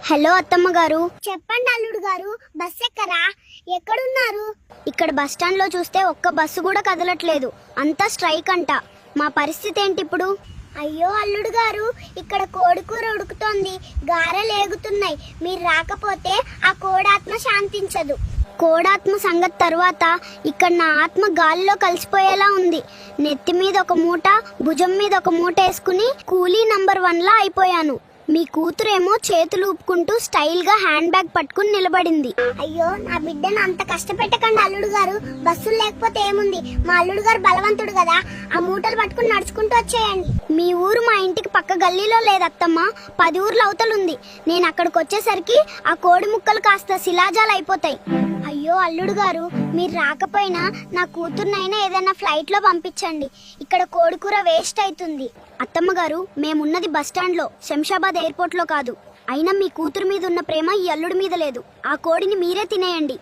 Hello అత్తమ్మ గారు. చెప్పండి అల్లుడు గారు, బస్ ఎక్కరా? ఎక్కడున్నారు? ఇక్కడ బస్ స్టాండ్ లో చూస్తే ఒక్క బస్సు కూడా కదలట్లేదు. అంతా స్ట్రైక్ అంట. మా పరిస్థితి ఏంటి ఇప్పుడు? అయ్యో అల్లుడు గారు, ఇక్కడ కోడికూర ఉడుకుతోంది, గారెలు ఏగుతున్నాయి. మీరు రాకపోతే ఆ కోడాత్మ శాంతించదు. కోడాత్మ సంగతి తర్వాత ఇక్కడ నా ఆత్మ గాలిలో కలిసిపోయేలా ఉంది. నెత్తి మీద ఒక మూట, భుజం మీద ఒక మూట వేసుకుని కూలీ నంబర్ 1 లా అయిపోయాను. మీ కూతురేమో చేతులు ఊపుకుంటూ స్టైల్ గా హ్యాండ్ బ్యాగ్ పట్టుకుని నిలబడింది. అయ్యో నా బిడ్డను అంత కష్టపెట్టకండి అల్లుడు గారు. బస్సులు లేకపోతే ఏముంది, మా అల్లుడు గారు బలవంతుడు కదా. ఆ మూటలు పట్టుకుని నడుచుకుంటూ వచ్చేయండి. మీ ఊరు మా ఇంటికి పక్క గల్లీలో లేదత్తమ్మ, 10 ఊర్లు అవతలుంది. నేను అక్కడికి వచ్చేసరికి ఆ కోడి ముక్కలు కాస్త శిలాజాలు అయిపోతాయి. అయ్యో అల్లుడు గారు, మీరు రాకపోయినా నా కూతుర్నైనా ఏదైనా ఫ్లైట్ లో పంపించండి. ఇక్కడ కోడికూర వేస్ట్ అవుతుంది. అత్తమ్మ గారు, మేమున్నది బస్ స్టాండ్ లో, శంషాబాద్ ఎయిర్పోర్ట్ లో కాదు. అయినా మీ కూతురు మీద ఉన్న ప్రేమ ఈ అల్లుడి మీద లేదు. ఆ కోడిని మీరే తినేయండి.